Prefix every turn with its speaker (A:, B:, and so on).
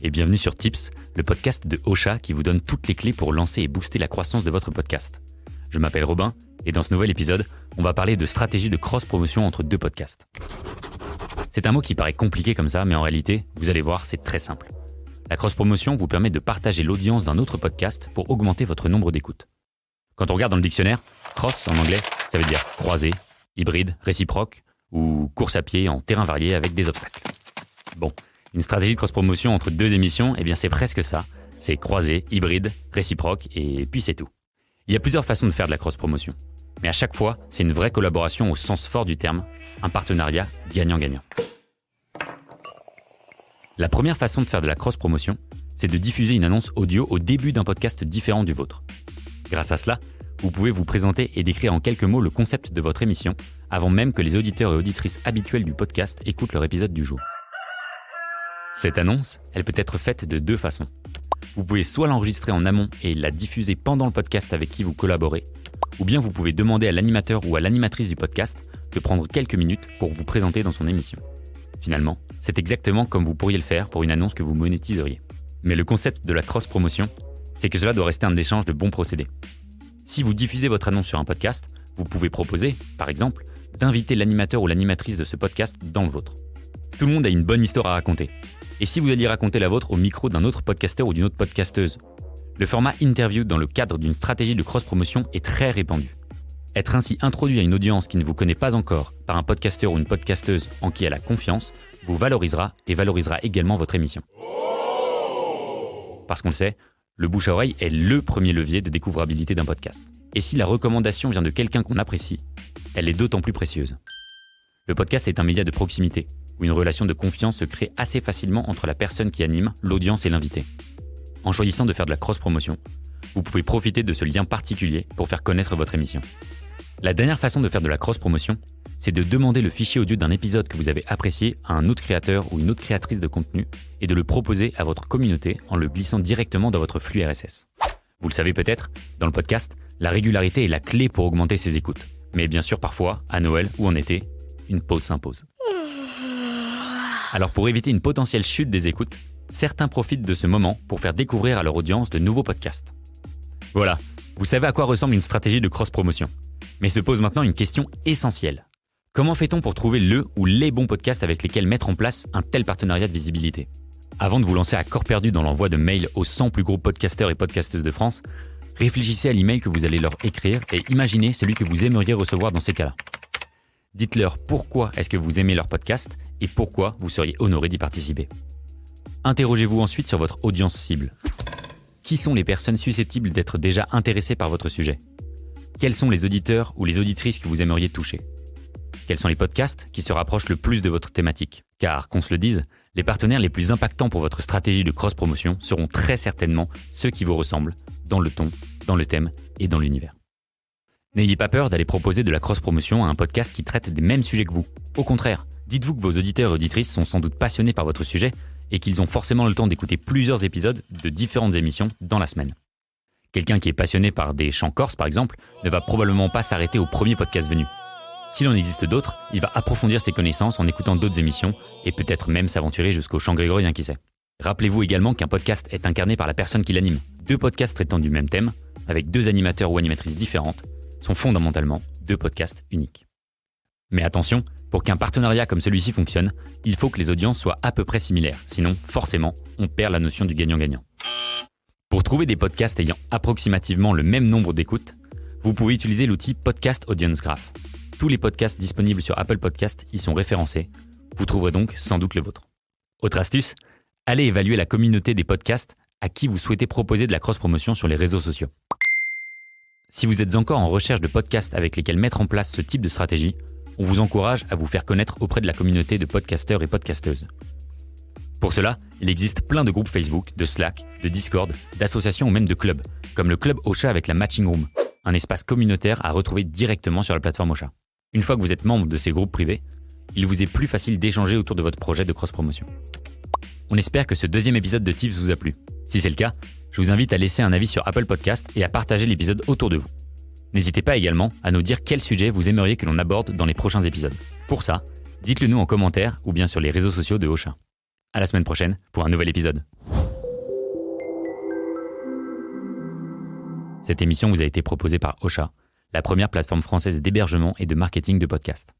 A: et bienvenue sur Tips, le podcast de Ocha qui vous donne toutes les clés pour lancer et booster la croissance de votre podcast. Je m'appelle Robin et dans ce nouvel épisode, on va parler de stratégie de cross-promotion entre deux podcasts. C'est un mot qui paraît compliqué comme ça, mais en réalité, vous allez voir, c'est très simple. La cross-promotion vous permet de partager l'audience d'un autre podcast pour augmenter votre nombre d'écoutes. Quand on regarde dans le dictionnaire, cross en anglais, ça veut dire croisé, hybride, réciproque ou course à pied en terrain varié avec des obstacles. Bon, une stratégie de cross-promotion entre deux émissions, eh bien c'est presque ça. C'est croisé, hybride, réciproque et puis c'est tout. Il y a plusieurs façons de faire de la cross-promotion. Mais à chaque fois, c'est une vraie collaboration au sens fort du terme, un partenariat gagnant-gagnant. La première façon de faire de la cross-promotion, c'est de diffuser une annonce audio au début d'un podcast différent du vôtre. Grâce à cela, vous pouvez vous présenter et décrire en quelques mots le concept de votre émission, avant même que les auditeurs et auditrices habituels du podcast écoutent leur épisode du jour. Cette annonce, elle peut être faite de deux façons. Vous pouvez soit l'enregistrer en amont et la diffuser pendant le podcast avec qui vous collaborez, ou bien vous pouvez demander à l'animateur ou à l'animatrice du podcast de prendre quelques minutes pour vous présenter dans son émission. Finalement, c'est exactement comme vous pourriez le faire pour une annonce que vous monétiseriez. Mais le concept de la cross-promotion, c'est que cela doit rester un échange de bons procédés. Si vous diffusez votre annonce sur un podcast, vous pouvez proposer, par exemple, d'inviter l'animateur ou l'animatrice de ce podcast dans le vôtre. Tout le monde a une bonne histoire à raconter. Et si vous alliez raconter la vôtre au micro d'un autre podcasteur ou d'une autre podcasteuse? Le format interview dans le cadre d'une stratégie de cross-promotion est très répandu. Être ainsi introduit à une audience qui ne vous connaît pas encore par un podcasteur ou une podcasteuse en qui elle a confiance vous valorisera et valorisera également votre émission. Parce qu'on le sait, le bouche à oreille est le premier levier de découvrabilité d'un podcast. Et si la recommandation vient de quelqu'un qu'on apprécie, elle est d'autant plus précieuse. Le podcast est un média de proximité, où une relation de confiance se crée assez facilement entre la personne qui anime, l'audience et l'invité. En choisissant de faire de la cross-promotion, vous pouvez profiter de ce lien particulier pour faire connaître votre émission. La dernière façon de faire de la cross-promotion, c'est de demander le fichier audio d'un épisode que vous avez apprécié à un autre créateur ou une autre créatrice de contenu et de le proposer à votre communauté en le glissant directement dans votre flux RSS. Vous le savez peut-être, dans le podcast, la régularité est la clé pour augmenter ses écoutes. Mais bien sûr, parfois, à Noël ou en été, une pause s'impose. Alors pour éviter une potentielle chute des écoutes, certains profitent de ce moment pour faire découvrir à leur audience de nouveaux podcasts. Voilà, vous savez à quoi ressemble une stratégie de cross-promotion. Mais se pose maintenant une question essentielle. Comment fait-on pour trouver le ou les bons podcasts avec lesquels mettre en place un tel partenariat de visibilité? Avant de vous lancer à corps perdu dans l'envoi de mails aux 100 plus gros podcasteurs et podcasteuses de France, réfléchissez à l'email que vous allez leur écrire et imaginez celui que vous aimeriez recevoir dans ces cas-là. Dites-leur pourquoi est-ce que vous aimez leur podcast et pourquoi vous seriez honoré d'y participer. Interrogez-vous ensuite sur votre audience cible. Qui sont les personnes susceptibles d'être déjà intéressées par votre sujet? Quels sont les auditeurs ou les auditrices que vous aimeriez toucher? Quels sont les podcasts qui se rapprochent le plus de votre thématique? Car, qu'on se le dise, les partenaires les plus impactants pour votre stratégie de cross-promotion seront très certainement ceux qui vous ressemblent, dans le ton, dans le thème et dans l'univers. N'ayez pas peur d'aller proposer de la cross-promotion à un podcast qui traite des mêmes sujets que vous. Au contraire, dites-vous que vos auditeurs et auditrices sont sans doute passionnés par votre sujet et qu'ils ont forcément le temps d'écouter plusieurs épisodes de différentes émissions dans la semaine. Quelqu'un qui est passionné par des chants corses, par exemple, ne va probablement pas s'arrêter au premier podcast venu. S'il en existe d'autres, il va approfondir ses connaissances en écoutant d'autres émissions et peut-être même s'aventurer jusqu'au chant grégorien, qui sait. Rappelez-vous également qu'un podcast est incarné par la personne qui l'anime. Deux podcasts traitant du même thème, avec deux animateurs ou animatrices différentes, sont fondamentalement deux podcasts uniques. Mais attention, pour qu'un partenariat comme celui-ci fonctionne, il faut que les audiences soient à peu près similaires, sinon forcément, on perd la notion du gagnant-gagnant. Pour trouver des podcasts ayant approximativement le même nombre d'écoutes, vous pouvez utiliser l'outil Podcast Audience Graph. Tous les podcasts disponibles sur Apple Podcasts y sont référencés. Vous trouverez donc sans doute le vôtre. Autre astuce, allez évaluer la communauté des podcasts à qui vous souhaitez proposer de la cross-promotion sur les réseaux sociaux. Si vous êtes encore en recherche de podcasts avec lesquels mettre en place ce type de stratégie, on vous encourage à vous faire connaître auprès de la communauté de podcasteurs et podcasteuses. Pour cela, il existe plein de groupes Facebook, de Slack, de Discord, d'associations ou même de clubs, comme le Club Ocha avec la Matching Room, un espace communautaire à retrouver directement sur la plateforme Ocha. Une fois que vous êtes membre de ces groupes privés, il vous est plus facile d'échanger autour de votre projet de cross-promotion. On espère que ce deuxième épisode de Tips vous a plu. Si c'est le cas, je vous invite à laisser un avis sur Apple Podcast et à partager l'épisode autour de vous. N'hésitez pas également à nous dire quel sujet vous aimeriez que l'on aborde dans les prochains épisodes. Pour ça, dites-le nous en commentaire ou bien sur les réseaux sociaux de Ocha. À la semaine prochaine pour un nouvel épisode. Cette émission vous a été proposée par Ocha, la première plateforme française d'hébergement et de marketing de podcasts.